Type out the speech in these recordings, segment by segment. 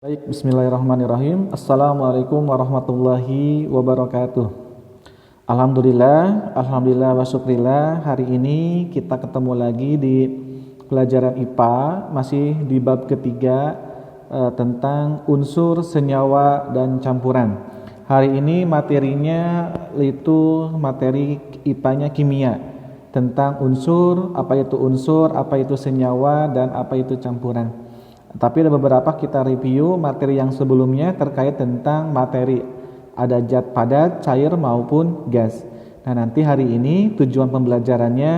Baik, bismillahirrahmanirrahim. Assalamualaikum warahmatullahi wabarakatuh. Alhamdulillah wa syukrillah. Hari ini kita ketemu lagi di pelajaran IPA, masih di bab ketiga tentang unsur, senyawa, dan campuran. Hari ini materinya itu materi IPA-nya kimia, tentang unsur, apa itu senyawa, dan apa itu campuran. Tapi ada beberapa kita review materi yang sebelumnya terkait tentang materi, ada zat padat, cair maupun gas. Nah, nanti hari ini tujuan pembelajarannya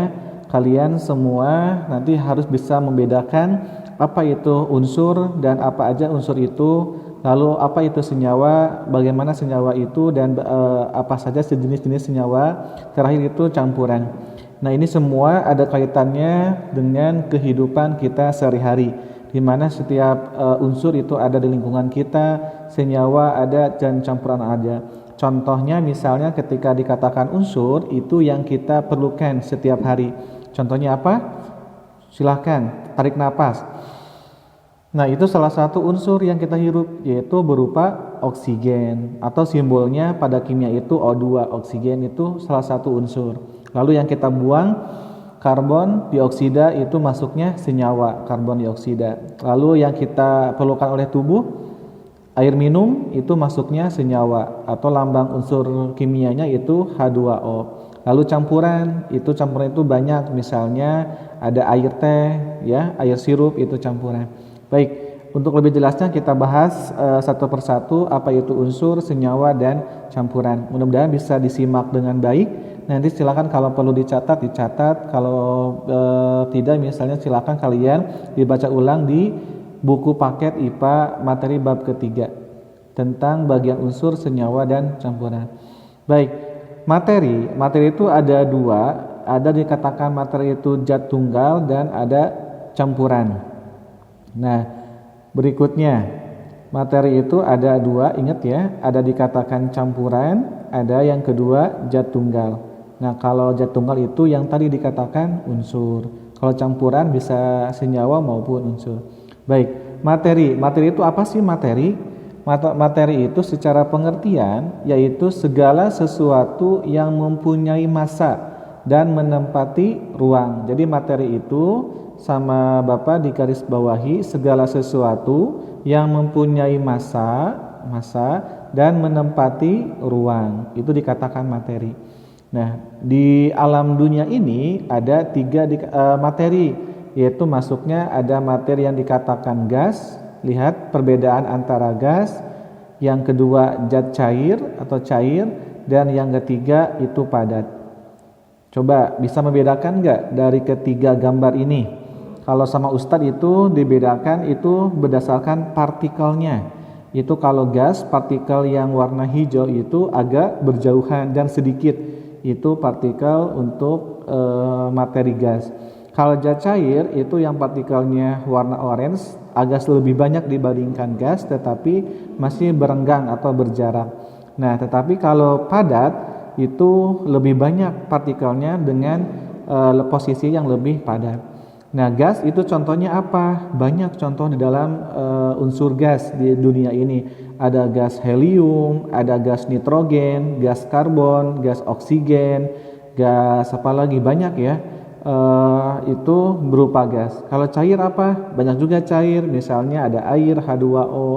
kalian semua nanti harus bisa membedakan apa itu unsur dan apa aja unsur itu, lalu apa itu senyawa, bagaimana senyawa itu, dan apa saja sejenis-jenis senyawa, terakhir itu campuran. Nah, ini semua ada kaitannya dengan kehidupan kita sehari-hari, di mana setiap unsur itu ada di lingkungan kita, senyawa ada dan campuran ada. Contohnya misalnya ketika dikatakan unsur itu yang kita perlukan setiap hari. Contohnya apa? Silahkan tarik napas. Nah, itu salah satu unsur yang kita hirup, yaitu berupa oksigen, atau simbolnya pada kimia itu O2. Oksigen itu salah satu unsur. Lalu yang kita buang karbon dioksida itu masuknya senyawa karbon dioksida. Lalu yang kita perlukan oleh tubuh, air minum itu masuknya senyawa, atau lambang unsur kimianya itu H2O. Lalu campuran itu banyak, misalnya ada air teh, ya, air sirup itu campuran. Baik, untuk lebih jelasnya kita bahas satu persatu apa itu unsur, senyawa, dan campuran. Mudah-mudahan bisa disimak dengan baik. Nanti silakan kalau perlu dicatat, kalau tidak misalnya silakan kalian dibaca ulang di buku paket IPA materi bab ketiga tentang bagian unsur, senyawa, dan campuran. Baik, materi itu ada dua, ada dikatakan materi itu zat tunggal dan ada campuran. Nah, berikutnya materi itu ada dua, ingat ya, ada dikatakan campuran, ada yang kedua zat tunggal. Nah, kalau zat tunggal itu yang tadi dikatakan unsur. Kalau campuran bisa senyawa maupun unsur. Baik, materi itu apa sih materi? Materi itu secara pengertian yaitu segala sesuatu yang mempunyai massa dan menempati ruang. Jadi materi itu sama Bapak di garis bawahi segala sesuatu yang mempunyai massa dan menempati ruang. Itu dikatakan materi. Nah, di alam dunia ini ada tiga materi, yaitu masuknya ada materi yang dikatakan gas. Lihat perbedaan antara gas, yang kedua zat cair atau cair, dan yang ketiga itu padat. Coba bisa membedakan enggak dari ketiga gambar ini? Kalau sama Ustadz itu dibedakan itu berdasarkan partikelnya. Itu kalau gas, partikel yang warna hijau itu agak berjauhan dan sedikit. Itu partikel untuk materi gas. Kalau zat cair itu yang partikelnya warna orange, agak lebih banyak dibandingkan gas, tetapi masih berenggang atau berjarak. Nah, tetapi kalau padat itu lebih banyak partikelnya dengan posisi yang lebih padat. Nah, gas itu contohnya apa? Banyak contoh di dalam unsur gas di dunia ini. Ada gas helium, ada gas nitrogen, gas karbon, gas oksigen, gas apa lagi, banyak ya. Itu berupa gas. Kalau cair apa? Banyak juga cair, misalnya ada air H2O,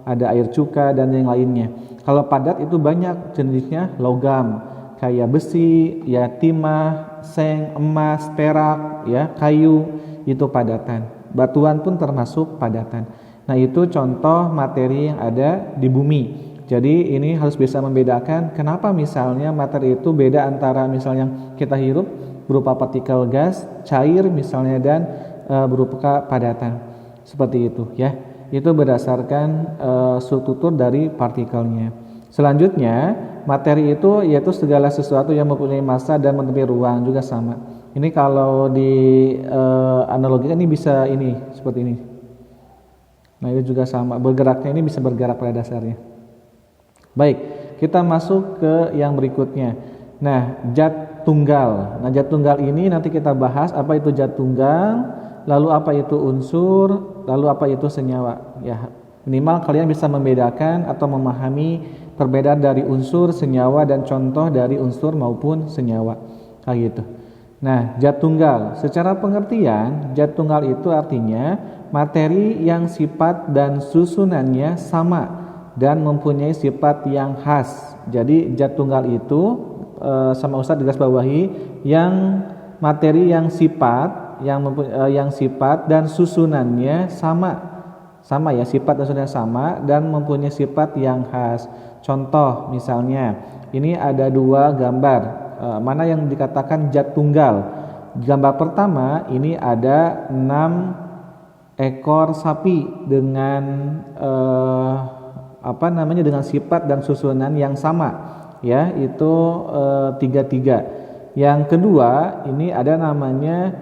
ada air cuka, dan yang lainnya. Kalau padat itu banyak jenisnya, logam, kayak besi, ya, timah, seng, emas, perak, ya, kayu, itu padatan. Batuan pun termasuk padatan. Nah, itu contoh materi yang ada di bumi. Jadi ini harus bisa membedakan kenapa misalnya materi itu beda antara misalnya yang kita hirup berupa partikel gas, cair misalnya, dan berupa padatan. Seperti itu ya. Itu berdasarkan struktur dari partikelnya. Selanjutnya, materi itu yaitu segala sesuatu yang mempunyai massa dan menemui ruang, juga sama. Ini kalau di analogikan ini bisa ini seperti ini. Nah, itu juga sama, bergeraknya ini bisa bergerak pada dasarnya. Baik, kita masuk ke yang berikutnya. Nah, zat tunggal. Nah, zat tunggal ini nanti kita bahas apa itu zat tunggal, lalu apa itu unsur, lalu apa itu senyawa. Ya, Minimal kalian bisa membedakan atau memahami perbedaan dari unsur, senyawa, dan contoh dari unsur maupun senyawa. Kayak gitu. Nah, zat tunggal. Secara pengertian, zat tunggal itu artinya materi yang sifat dan susunannya sama dan mempunyai sifat yang khas. Jadi zat tunggal itu sama Ustadz digaris bawahi yang materi yang sifat yang sifat dan susunannya sama ya, sifat dan susunannya sama dan mempunyai sifat yang khas. Contoh misalnya ini ada dua gambar, mana yang dikatakan zat tunggal. Gambar pertama ini ada 6 ekor sapi dengan dengan sifat dan susunan yang sama ya, itu 33. Yang kedua ini ada namanya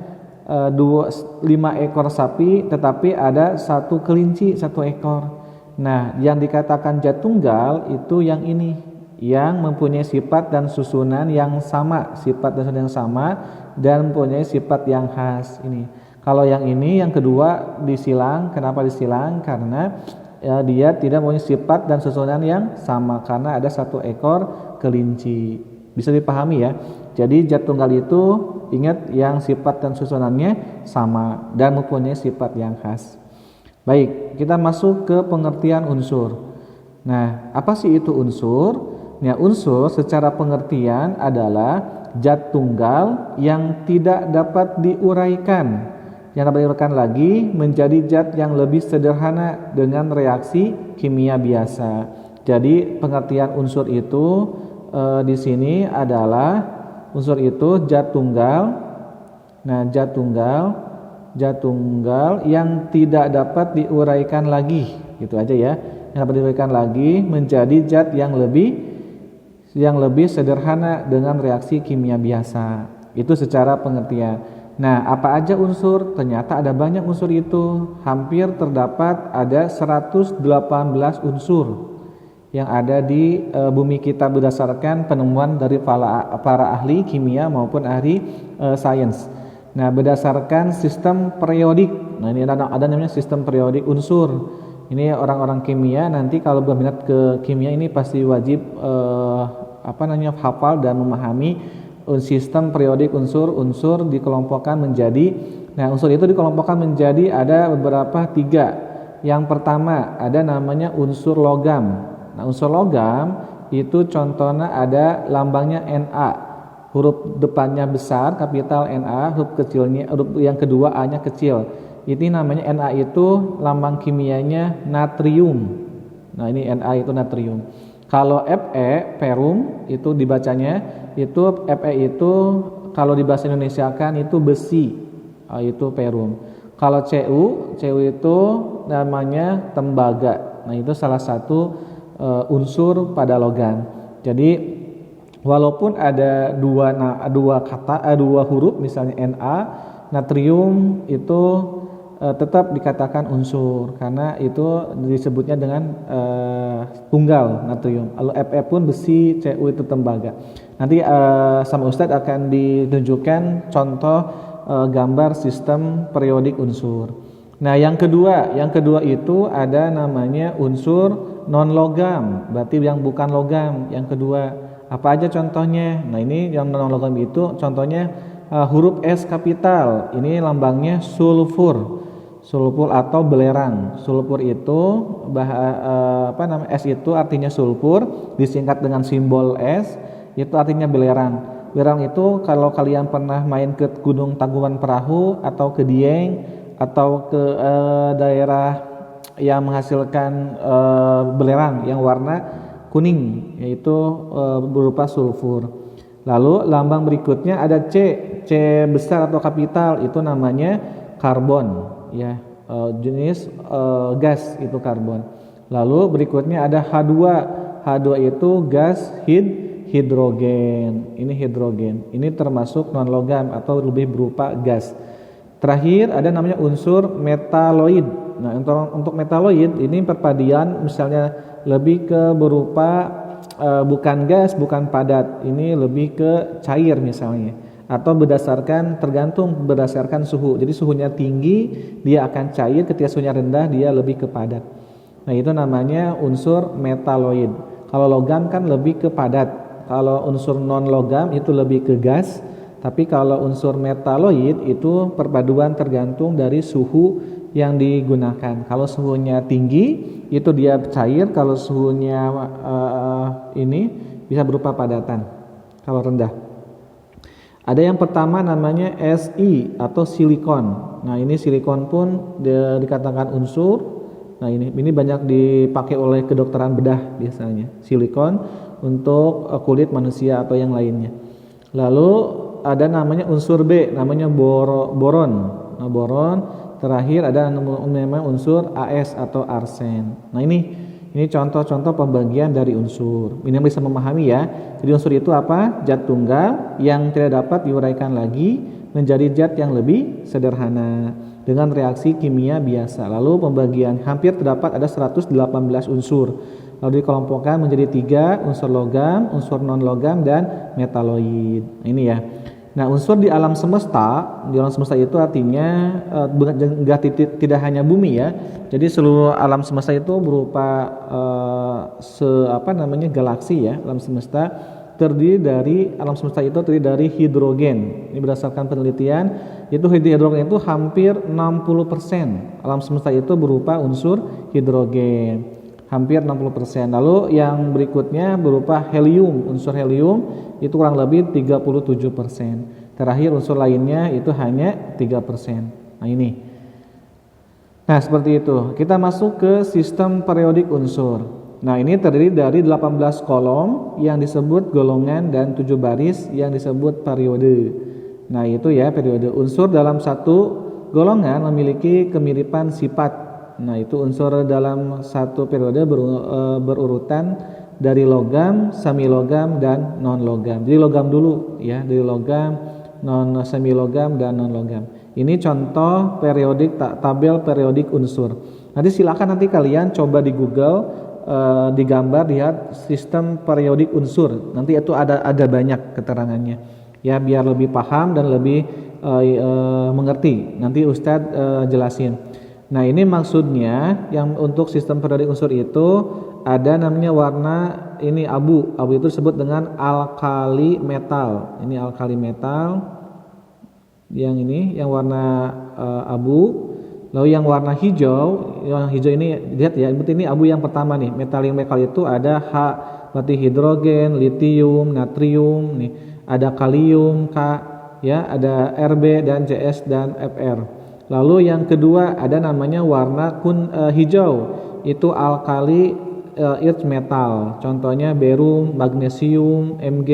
5 ekor sapi tetapi ada 1 kelinci 1 ekor. Nah, yang dikatakan zat tunggal itu yang ini, yang mempunyai sifat dan susunan yang sama, sifat dan susunan yang sama dan mempunyai sifat yang khas ini. Kalau yang ini yang kedua disilang. Kenapa disilang? Karena dia tidak mempunyai sifat dan susunan yang sama karena ada 1 ekor kelinci. Bisa dipahami ya. Jadi zat tunggal itu ingat yang sifat dan susunannya sama dan mempunyai sifat yang khas. Baik, kita masuk ke pengertian unsur. Nah, apa sih itu unsur? Nah, unsur secara pengertian adalah zat tunggal yang tidak dapat diuraikan. Yang dapat diuraikan lagi menjadi zat yang lebih sederhana dengan reaksi kimia biasa. Jadi pengertian unsur itu di sini adalah unsur itu zat tunggal. Nah, zat tunggal yang tidak dapat diuraikan lagi, gitu aja ya. Yang dapat diuraikan lagi menjadi zat yang lebih sederhana dengan reaksi kimia biasa. Itu secara pengertian. Nah, apa aja unsur? Ternyata ada banyak unsur itu. Hampir terdapat ada 118 unsur yang ada di bumi kita berdasarkan penemuan dari para ahli kimia maupun ahli sains. Nah, berdasarkan sistem periodik. Nah, ini ada namanya sistem periodik unsur. Ini orang-orang kimia nanti kalau berminat ke kimia ini pasti wajib hafal dan memahami sistem periodik unsur dikelompokkan menjadi. Nah, unsur itu dikelompokkan menjadi ada beberapa 3. Yang pertama ada namanya unsur logam. Nah, unsur logam itu contohnya ada lambangnya Na. Huruf depannya besar, kapital Na, huruf yang kedua A-nya kecil. Ini namanya Na itu lambang kimianya natrium. Nah, ini Na itu natrium. Kalau Fe, perum, itu dibacanya, itu Fe itu kalau di bahasa Indonesia kan itu besi, itu perum. Kalau Cu itu namanya tembaga. Nah, itu salah satu unsur pada logam. Jadi walaupun ada dua huruf misalnya Na, natrium itu tetap dikatakan unsur karena itu disebutnya dengan tunggal natrium. Lalu Fe pun besi, Cu itu tembaga. Nanti sama Ustadz akan ditunjukkan contoh gambar sistem periodik unsur. Nah, yang kedua itu ada namanya unsur non logam, berarti yang bukan logam. Yang kedua, apa aja contohnya? Nah, ini yang non logam itu contohnya huruf S kapital. Ini lambangnya sulfur atau belerang. Sulfur itu S itu artinya sulfur, disingkat dengan simbol S, itu artinya belerang. Belerang itu kalau kalian pernah main ke Gunung Tangkuban Perahu atau ke Dieng atau ke daerah yang menghasilkan belerang yang warna kuning, yaitu berupa sulfur. Lalu lambang berikutnya ada C besar atau kapital, itu namanya karbon ya, jenis gas itu karbon. Lalu berikutnya ada H2 itu gas hidrogen. Ini hidrogen. Ini termasuk non logam atau lebih berupa gas. Terakhir ada namanya unsur metaloid. Nah, untuk metaloid ini perpadian misalnya lebih ke berupa bukan gas, bukan padat. Ini lebih ke cair misalnya. Atau tergantung berdasarkan suhu. Jadi suhunya tinggi dia akan cair, ketika suhunya rendah dia lebih ke padat. Nah, itu namanya unsur metaloid. Kalau logam kan lebih ke padat. Kalau unsur non logam itu lebih ke gas. Tapi kalau unsur metaloid itu perpaduan tergantung dari suhu yang digunakan. Kalau suhunya tinggi itu dia cair, kalau suhunya ini bisa berupa padatan. Kalau rendah. Ada yang pertama namanya Si atau silikon. Nah, ini silikon pun dikatakan unsur. Nah, ini banyak dipakai oleh kedokteran bedah biasanya. Silikon untuk kulit manusia atau yang lainnya. Lalu ada namanya unsur B, namanya boron. Nah, boron. Terakhir ada namanya unsur As atau arsen. Nah, ini contoh-contoh pembagian dari unsur. Ini bisa memahami ya. Jadi unsur itu apa? Zat tunggal yang tidak dapat diuraikan lagi menjadi zat yang lebih sederhana dengan reaksi kimia biasa. Lalu pembagian hampir terdapat ada 118 unsur. Lalu dikelompokkan menjadi 3 unsur logam, unsur non logam dan metaloid. Nah, ini ya. Nah, unsur di alam semesta itu artinya tidak hanya bumi ya. Jadi seluruh alam semesta itu berupa galaksi ya. Alam semesta alam semesta itu terdiri dari hidrogen. Ini berdasarkan penelitian, itu hidrogen itu hampir 60%. Alam semesta itu berupa unsur hidrogen. Hampir 60%. Lalu yang berikutnya berupa helium. Unsur helium itu kurang lebih 37%. Terakhir unsur lainnya itu hanya 3%. Nah, ini. Nah, seperti itu. Kita masuk ke sistem periodik unsur. Nah, ini terdiri dari 18 kolom yang disebut golongan dan 7 baris yang disebut periode. Nah, itu ya periode. Unsur dalam satu golongan memiliki kemiripan sifat. Nah, itu unsur dalam satu periode berurutan dari logam, semi logam dan non logam. Jadi logam dulu ya, dari logam, non semi logam dan non logam. Ini contoh periodik tabel periodik unsur. Nanti silakan nanti kalian coba di Google digambar lihat sistem periodik unsur. Nanti itu ada banyak keterangannya. Ya, biar lebih paham dan lebih mengerti. Nanti Ustadz jelasin. Nah, ini maksudnya yang untuk sistem periodik unsur itu ada namanya warna ini abu. Abu itu disebut dengan alkali metal. Ini alkali metal. Yang ini yang warna abu. Lalu yang warna hijau, ini lihat ya, ini abu yang pertama nih. Metal itu ada H, berarti hidrogen, litium, natrium, nih. Ada kalium, K, ya, ada Rb dan Cs dan Fr. Lalu yang kedua ada namanya warna hijau, itu alkali earth metal. Contohnya barium, magnesium, Mg,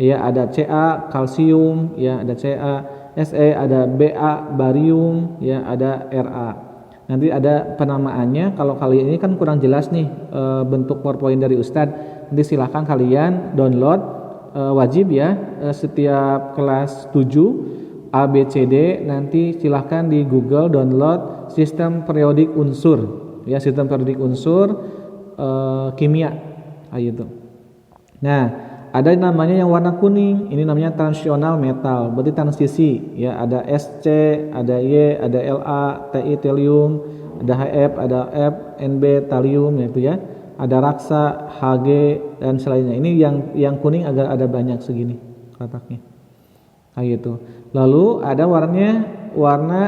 ya ada Ca, kalsium, ya ada Ca, Se, ada Ba, barium, ya ada Ra. Nanti ada penamaannya. Kalau kali ini kan kurang jelas nih bentuk PowerPoint dari Ustadz. Nanti silahkan kalian download, wajib ya, setiap kelas 7 ABCD nanti silahkan di Google download sistem periodik unsur ya, sistem periodik unsur kimia gitu. Nah, ada namanya yang warna kuning, ini namanya transitional metal, berarti transisi ya, ada Sc, ada Y, ada La, Ti telium, ada Hf, ada F, Nb talium gitu ya. Ada raksa, Hg dan selainnya. Ini yang kuning agak ada banyak segini kotaknya. Gitu. Lalu ada warna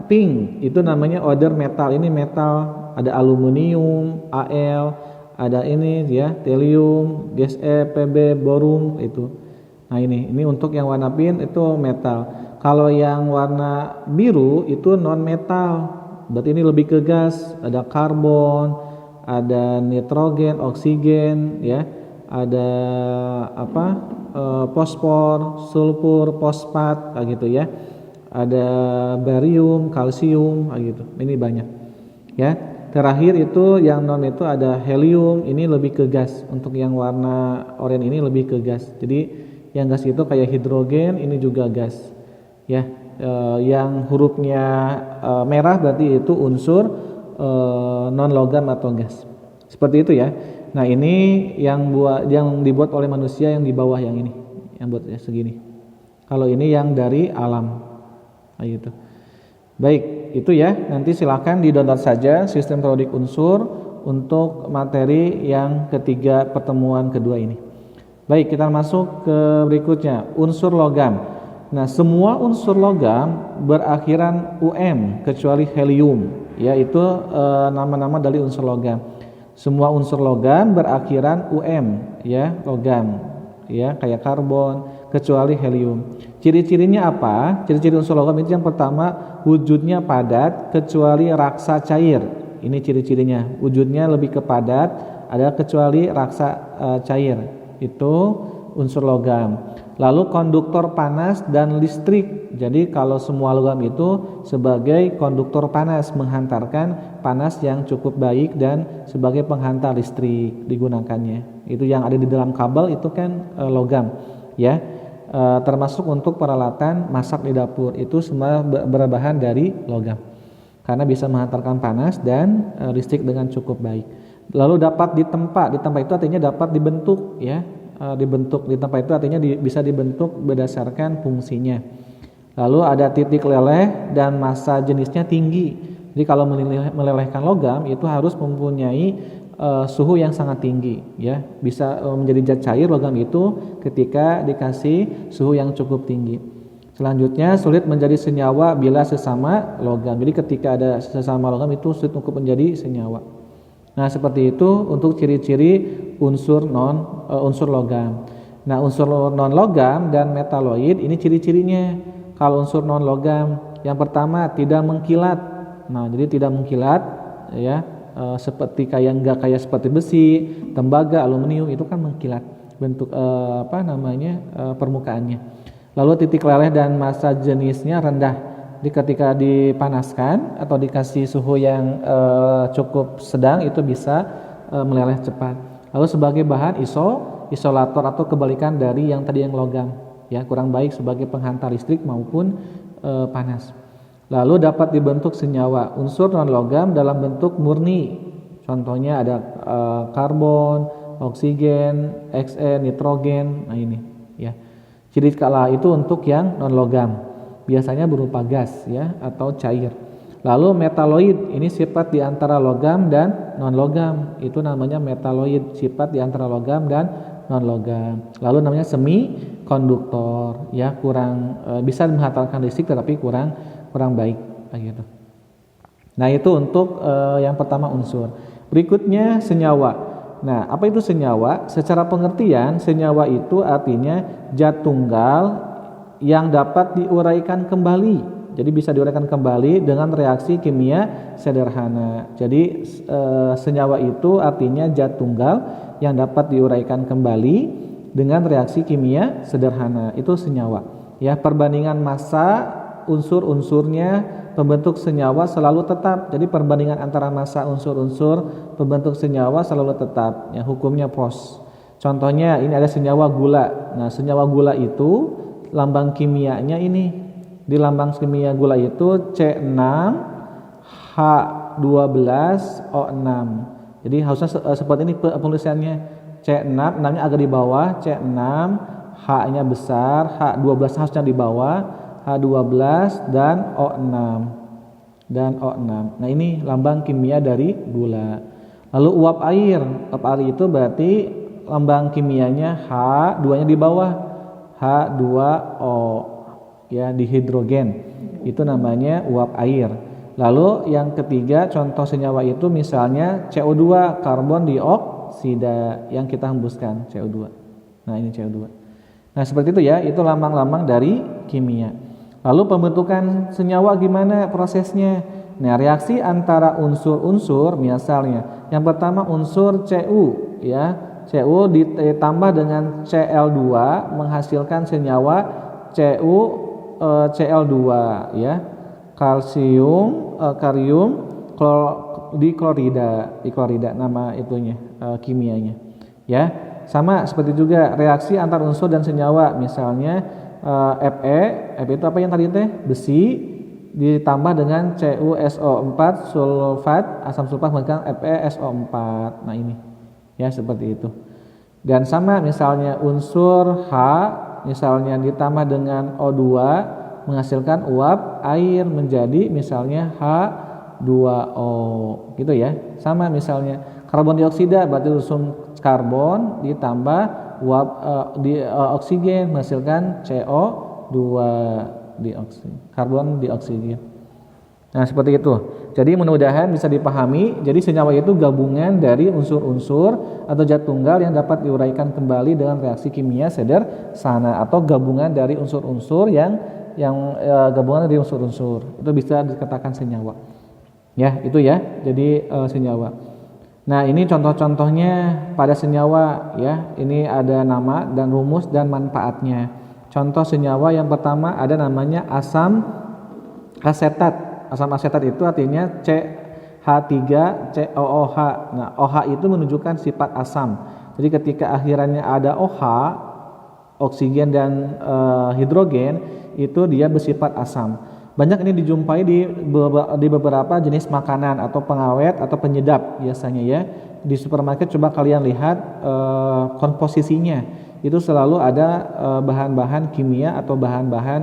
pink, itu namanya other metal. Ini metal, ada aluminium, Al, ada ini ya, telium, Ge, Pb, borum itu. Nah, ini untuk yang warna pink itu metal. Kalau yang warna biru itu non metal. Berarti ini lebih ke gas, ada karbon, ada nitrogen, oksigen ya. Ada fosfor, sulfur, fosfat kayak gitu ya. Ada barium, kalsium kayak gitu. Ini banyak. Ya. Terakhir itu yang non itu ada helium, ini lebih ke gas. Untuk yang warna oranye ini lebih ke gas. Jadi yang gas itu kayak hidrogen, ini juga gas. Ya. Yang hurufnya merah berarti itu unsur non logam atau gas. Seperti itu ya. Nah, ini yang dibuat oleh manusia yang di bawah yang ini, yang buat ya, segini. Kalau ini yang dari alam, kayak gitu. Baik, itu ya. Nanti silakan di-download saja sistem periodik unsur untuk materi yang ketiga pertemuan kedua ini. Baik, kita masuk ke berikutnya, unsur logam. Nah, semua unsur logam berakhiran UM kecuali helium, yaitu nama-nama dari unsur logam. Semua unsur logam berakhiran UM, ya, logam, ya, kayak karbon, kecuali helium. Ciri-cirinya apa? Ciri-ciri unsur logam itu yang pertama, wujudnya padat kecuali raksa cair. Ini ciri-cirinya, wujudnya lebih ke padat, ada kecuali raksa cair. Itu unsur logam. Lalu konduktor panas dan listrik. Jadi kalau semua logam itu sebagai konduktor panas, menghantarkan panas yang cukup baik dan sebagai penghantar listrik digunakannya. Itu yang ada di dalam kabel itu kan logam, ya. Termasuk untuk peralatan masak di dapur itu semua berbahan dari logam. Karena bisa menghantarkan panas dan listrik dengan cukup baik. Lalu dapat ditempa itu artinya dapat dibentuk, ya. Dibentuk di tempat itu artinya bisa dibentuk berdasarkan fungsinya. Lalu ada titik leleh dan massa jenisnya tinggi. Jadi kalau melelehkan logam itu harus mempunyai suhu yang sangat tinggi, ya. Bisa menjadi zat cair logam itu ketika dikasih suhu yang cukup tinggi. Selanjutnya sulit menjadi senyawa bila sesama logam. Jadi ketika ada sesama logam itu sulit untuk menjadi senyawa. Nah, seperti itu untuk ciri-ciri unsur logam. Nah, unsur non logam dan metaloid ini ciri-cirinya. Kalau unsur non logam, yang pertama tidak mengkilat. Nah, jadi tidak mengkilat, ya, seperti nggak kayak seperti besi, tembaga, aluminium itu kan mengkilat bentuk permukaannya. Lalu titik leleh dan massa jenisnya rendah. Jadi ketika dipanaskan atau dikasih suhu yang cukup sedang itu bisa meleleh cepat. Lalu sebagai bahan isolator atau kebalikan dari yang tadi yang logam, ya, kurang baik sebagai penghantar listrik maupun panas. Lalu dapat dibentuk senyawa unsur non logam dalam bentuk murni. Contohnya ada karbon, oksigen, Xn, nitrogen. Nah ini, ya. Ciri kala itu untuk yang non logam. Biasanya berupa gas, ya, atau cair. Lalu metaloid ini sifat di antara logam dan non logam. Itu namanya metaloid, sifat di antara logam dan non logam. Lalu namanya semi konduktor, ya, kurang bisa menghantarkan listrik tetapi kurang baik gitu. Nah, itu untuk yang pertama unsur. Berikutnya senyawa. Nah, apa itu senyawa? Secara pengertian, senyawa itu artinya zat tunggal yang dapat diuraikan kembali. Jadi bisa diuraikan kembali dengan reaksi kimia sederhana. Jadi senyawa itu artinya zat tunggal yang dapat diuraikan kembali dengan reaksi kimia sederhana. Itu senyawa. Ya, perbandingan massa unsur-unsurnya pembentuk senyawa selalu tetap. Jadi perbandingan antara massa unsur-unsur pembentuk senyawa selalu tetap. Ya, hukumnya pros. Contohnya ini ada senyawa gula. Nah, senyawa gula itu lambang kimianya ini, di lambang kimia gula itu C6H12O6. Jadi harusnya seperti ini penulisannya. C6, 6-nya agak di bawah, C6, H-nya besar, H12 harusnya di bawah, H12 dan O6. Nah, ini lambang kimia dari gula. Lalu uap air. Uap air itu berarti lambang kimianya H, 2-nya di bawah. H2O, ya, dihidrogen. Itu namanya uap air. Lalu yang ketiga contoh senyawa itu misalnya CO2, karbon dioksida yang kita hembuskan, CO2. Nah, ini CO2. Nah, seperti itu, ya, itu lambang-lambang dari kimia. Lalu pembentukan senyawa gimana prosesnya? Nah, reaksi antara unsur-unsur misalnya yang pertama unsur Cu, ya. Cu ditambah dengan Cl2 menghasilkan senyawa Cl2, ya. Kalsium, karium, diklorida nama itunya, kimianya, ya. Sama seperti juga reaksi antar unsur dan senyawa misalnya Fe itu apa yang tadi teh? Besi ditambah dengan CuSO4 sulfat, asam sulfat menghasilkan FeSO4. Nah, ini, ya, seperti itu. Dan sama misalnya unsur H misalnya ditambah dengan O2 menghasilkan uap air menjadi misalnya H2O gitu, ya. Sama misalnya Karbon dioksida berarti unsur karbon ditambah uap oksigen menghasilkan CO2 karbon dioksida. Nah, seperti itu. Jadi mudah-mudahan bisa dipahami. Jadi senyawa itu gabungan dari unsur-unsur atau zat tunggal yang dapat diuraikan kembali dengan reaksi kimia sederhana atau gabungan dari unsur-unsur yang gabungan dari unsur-unsur. Itu bisa dikatakan senyawa. Ya, itu ya. Jadi senyawa. Nah, ini contoh-contohnya pada senyawa ya. Ini ada nama dan rumus dan manfaatnya. Contoh senyawa yang pertama ada namanya asam asetat. Asam asetat itu artinya CH3COOH. Nah, OH itu menunjukkan sifat asam. Jadi ketika akhirannya ada OH, oksigen dan hidrogen, itu dia bersifat asam. Banyak ini dijumpai di beberapa jenis makanan atau pengawet atau penyedap biasanya ya. Di supermarket coba kalian lihat komposisinya. Itu selalu ada bahan-bahan kimia atau bahan-bahan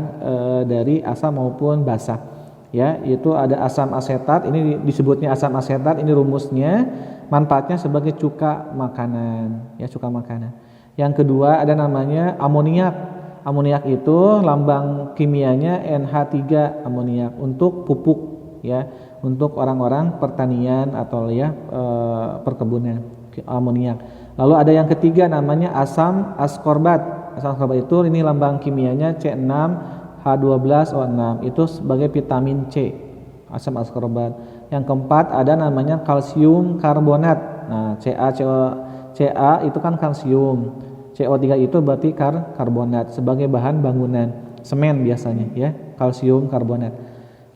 dari asam maupun basa. Ya, itu ada asam asetat, ini disebutnya asam asetat, ini rumusnya, manfaatnya sebagai cuka makanan, ya cuka makanan. Yang kedua ada namanya amoniak. Amoniak itu lambang kimianya NH3 amoniak untuk pupuk ya, untuk orang-orang pertanian atau ya perkebunan amoniak. Lalu ada yang ketiga namanya asam askorbat. Asam askorbat itu ini lambang kimianya C6H12O6 itu sebagai vitamin C, asam askorbat. Yang keempat ada namanya kalsium karbonat. Nah, Ca itu kan kalsium. CO3 itu berarti karbonat sebagai bahan bangunan semen biasanya ya, kalsium karbonat.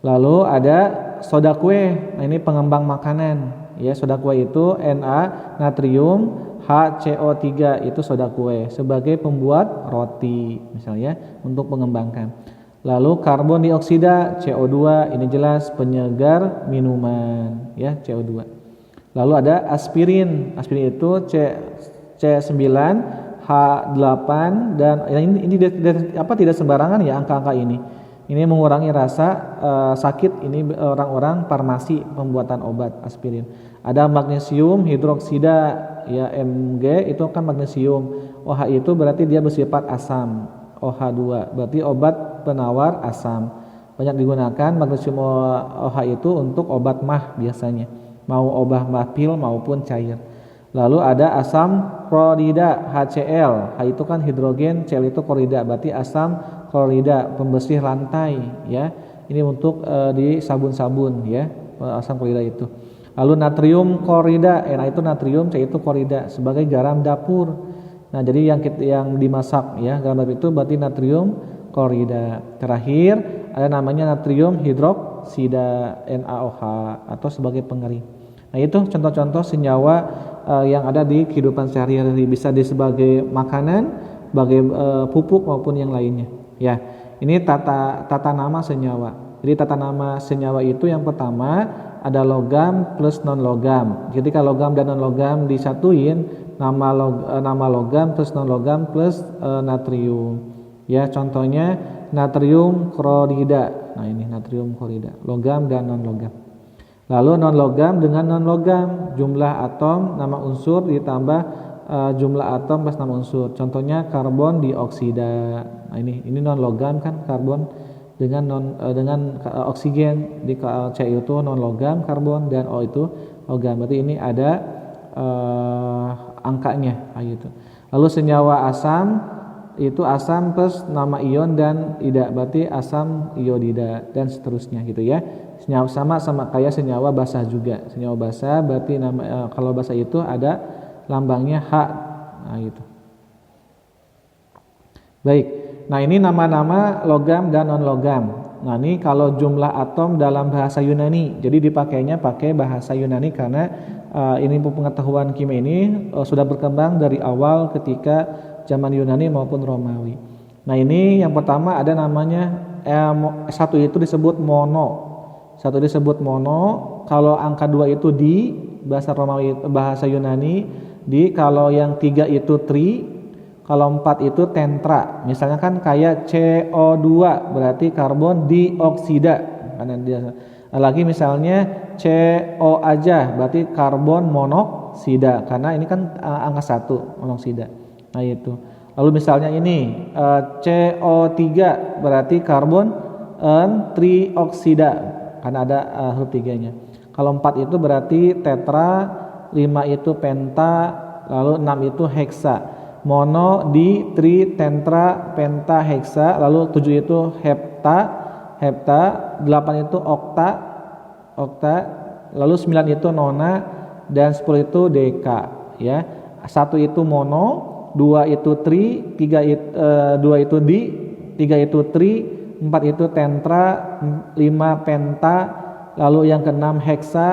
Lalu ada soda kue. Nah, ini pengembang makanan ya, soda kue itu Na natrium HCO3 itu soda kue sebagai pembuat roti misalnya untuk mengembangkan. Lalu karbon dioksida CO2 ini jelas penyegar minuman ya, CO2. Lalu ada aspirin. Aspirin itu C9H8 dan ini tidak sembarangan ya angka-angka ini. Ini mengurangi rasa sakit, ini orang-orang farmasi pembuatan obat aspirin. Ada magnesium hidroksida ya, Mg itu kan magnesium. OH itu berarti dia bersifat asam. OH2 berarti obat penawar asam. Banyak digunakan magnesium OH itu untuk obat mah biasanya. Mau obat mah pil maupun cair. Lalu ada asam klorida HCl. H itu kan hidrogen, Cl itu klorida. Berarti asam klorida pembersih lantai ya. Ini untuk di sabun-sabun ya, asam klorida itu. Lalu natrium klorida, Na itu natrium, C itu klorida sebagai garam dapur. Nah, jadi yang dimasak ya, garam dapur itu berarti natrium klorida. Terakhir ada namanya natrium hidroksida NaOH atau sebagai pengering. Nah, itu contoh-contoh senyawa yang ada di kehidupan sehari-hari, bisa sebagai makanan, sebagai pupuk maupun yang lainnya. Ya, ini tata nama senyawa. Jadi tata nama senyawa itu yang pertama ada logam plus non logam. Ketika logam dan non logam disatuin, nama logam plus non logam plus natrium. Ya, contohnya natrium klorida. Nah, ini natrium klorida, logam dan non logam. Lalu non logam dengan non logam, jumlah atom nama unsur ditambah jumlah atom plus nama unsur. Contohnya karbon dioksida. Nah, ini non logam kan, karbon dengan oksigen, di C itu non logam karbon dan O itu logam. Berarti ini ada angkanya gitu. Lalu senyawa asam itu asam plus nama ion dan ida, berarti asam iodida dan seterusnya gitu ya. Senyawa sama kayak senyawa basa juga. Senyawa basa berarti kalau basa itu ada lambangnya H. Nah, gitu. Baik. Nah, ini nama-nama logam dan non logam. Nah, ini kalau jumlah atom dalam bahasa Yunani. Jadi dipakainya pakai bahasa Yunani karena ini pengetahuan kimia ini sudah berkembang dari awal ketika zaman Yunani maupun Romawi. Nah, ini yang pertama ada namanya satu itu disebut mono. Satu disebut mono, kalau angka 2 itu di bahasa Romawi, bahasa Yunani, kalau yang 3 itu tri, kalau 4 itu tetra. Misalnya kan kayak CO2 berarti karbon dioksida. Karena dia lagi misalnya CO aja berarti karbon monoksida karena ini kan angka 1 monoksida. Nah itu. Lalu misalnya ini CO3 berarti karbon trioksida karena ada huruf 3-nya. Kalau 4 itu berarti tetra, 5 itu penta, lalu 6 itu heksa. Mono, di, tri, tentra, penta, heksa, lalu 7 itu hepta, 8 itu okta, lalu 9 itu nona, dan 10 itu deka, ya. 1 itu mono, 2 itu tri, 2 itu di, 3 itu tri, 4 itu tentra, 5 penta, lalu yang ke-6 heksa,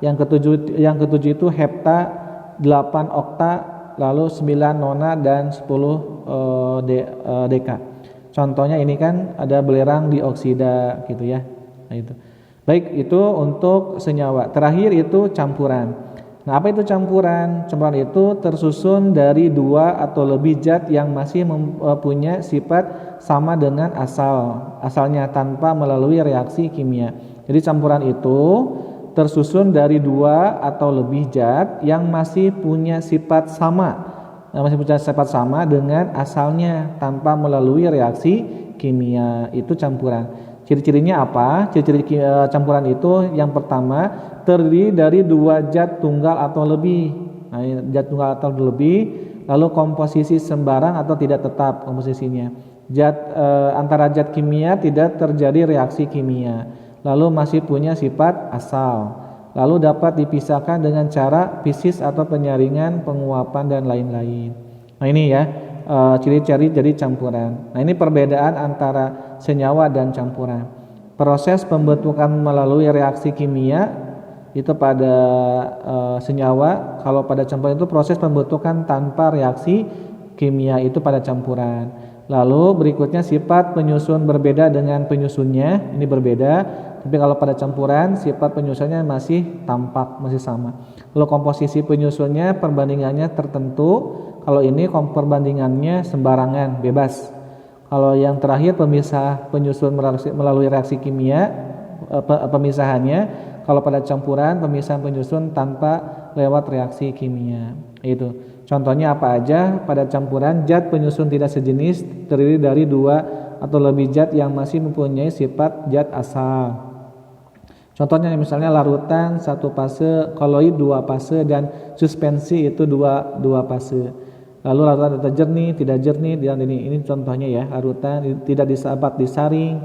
yang ke-7 itu hepta, 8 okta, lalu 9 nona, dan 10 deka. Contohnya ini kan ada belerang dioksida gitu ya. Nah itu. Baik, itu untuk senyawa. Terakhir itu campuran. Nah, apa itu campuran? Campuran itu tersusun dari 2 atau lebih zat yang masih mempunyai sifat sama dengan asalnya tanpa melalui reaksi kimia. Jadi campuran itu tersusun dari 2 atau lebih zat yang masih punya sifat sama dengan asalnya tanpa melalui reaksi kimia. Itu campuran. Ciri-cirinya apa? Ciri-ciri campuran itu yang pertama terdiri dari 2 zat tunggal atau lebih. Nah, zat tunggal atau lebih, lalu komposisi sembarang atau tidak tetap komposisinya. Antara zat kimia tidak terjadi reaksi kimia, lalu masih punya sifat asal, lalu dapat dipisahkan dengan cara fisis atau penyaringan, penguapan, dan lain-lain. Nah ini ya ciri-ciri jadi campuran. Nah ini perbedaan antara senyawa dan campuran. Proses pembentukan melalui reaksi kimia itu pada senyawa, kalau pada campuran itu proses pembentukan tanpa reaksi kimia itu pada campuran. Lalu berikutnya sifat penyusun berbeda dengan penyusunnya, ini berbeda. Tapi kalau pada campuran sifat penyusunnya masih tampak, masih sama. Lalu komposisi penyusunnya perbandingannya tertentu. Kalau ini perbandingannya sembarangan, bebas. Kalau yang terakhir pemisah penyusun melalui reaksi kimia, pemisahannya. Kalau pada campuran pemisahan penyusun tanpa lewat reaksi kimia. Itu. Contohnya apa aja? Pada campuran zat penyusun tidak sejenis terdiri dari 2 atau lebih zat yang masih mempunyai sifat zat asal. Contohnya misalnya larutan 1 fase, koloid 2 fase, dan suspensi itu 2 fase. Lalu larutan jernih, tidak jernih, dan ini contohnya ya, larutan tidak disabat disaring,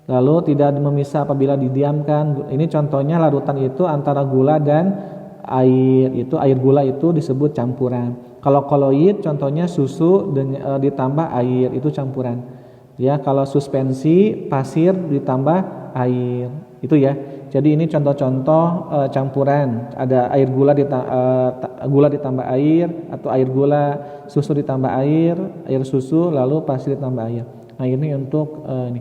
lalu tidak memisah apabila didiamkan. Ini contohnya larutan itu antara gula dan air, itu air gula itu disebut campuran. Kalau koloid contohnya susu ditambah air, itu campuran. Ya, kalau suspensi pasir ditambah air, itu ya. Jadi ini contoh-contoh campuran. Ada air gula ditambah air, atau air gula, susu ditambah air susu, lalu pasir ditambah air. Nah ini untuk ini.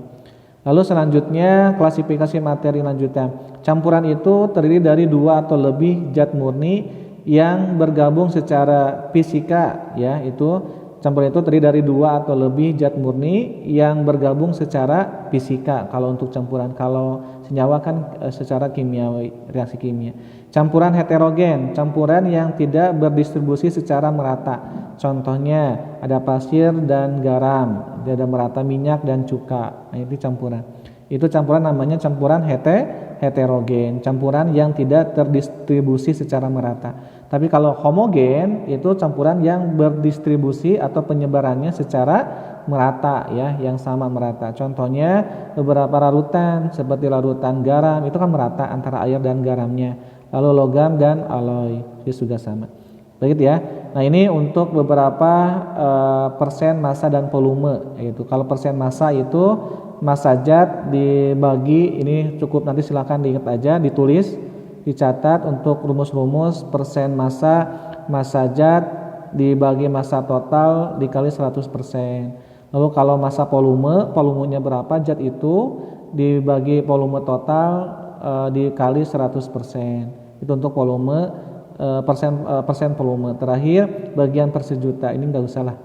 Lalu selanjutnya klasifikasi materi lanjutan. Campuran itu terdiri dari 2 atau lebih zat murni yang bergabung secara fisika, ya itu. Campuran itu terdiri dari 2 atau lebih zat murni yang bergabung secara fisika. Kalau untuk campuran, kalau senyawa kan secara kimiawi, reaksi kimia. Campuran heterogen, campuran yang tidak berdistribusi secara merata. Contohnya ada pasir dan garam, ada merata minyak dan cuka. Nah, itu campuran. Itu campuran namanya campuran heterogen, campuran yang tidak terdistribusi secara merata. Tapi kalau homogen itu campuran yang berdistribusi atau penyebarannya secara merata, ya, yang sama merata. Contohnya beberapa larutan seperti larutan garam itu kan merata antara air dan garamnya. Lalu logam dan alloy itu juga sama. Begitu ya. Nah ini untuk beberapa persen massa dan volume. Yaitu kalau persen massa itu massa zat dibagi, ini cukup nanti silakan diingat aja, ditulis, dicatat untuk rumus-rumus persen massa zat dibagi massa total dikali 100%. Lalu kalau massa volumenya berapa zat itu dibagi volume total dikali 100%. Itu untuk volume persen volume. Terakhir bagian per sejuta, ini enggak usah lah.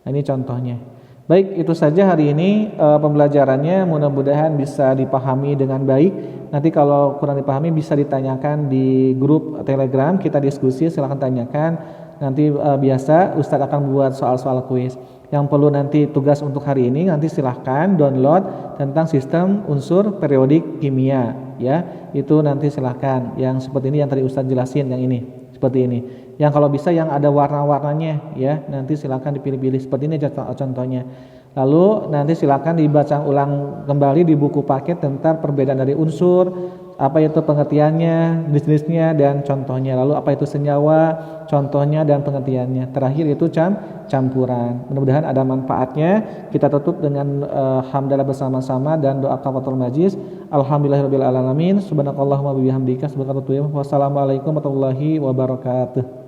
Nah, ini contohnya. Baik, itu saja hari ini pembelajarannya, mudah-mudahan bisa dipahami dengan baik. Nanti kalau kurang dipahami bisa ditanyakan di grup Telegram, kita diskusi, silahkan tanyakan. Nanti biasa Ustadz akan buat soal-soal kuis. Yang perlu nanti tugas untuk hari ini, nanti silahkan download tentang sistem unsur periodik kimia, ya. Itu nanti silahkan. Yang seperti ini yang tadi Ustadz jelasin, yang ini seperti ini. Yang kalau bisa yang ada warna-warnanya, ya, nanti silakan dipilih-pilih seperti ini contohnya. Lalu nanti silakan dibaca ulang kembali di buku paket tentang perbedaan dari unsur, apa itu pengertiannya, jenis-jenisnya dan contohnya. Lalu apa itu senyawa, contohnya dan pengertiannya. Terakhir itu campuran. Mudah-mudahan ada manfaatnya. Kita tutup dengan hamdalah bersama-sama dan doa kafaratul majlis. Alhamdulillahirabbil alamin. Subhanakallahumma wa bihamdika, subhanaka wa bihamdika. Wassalamualaikum warahmatullahi wabarakatuh.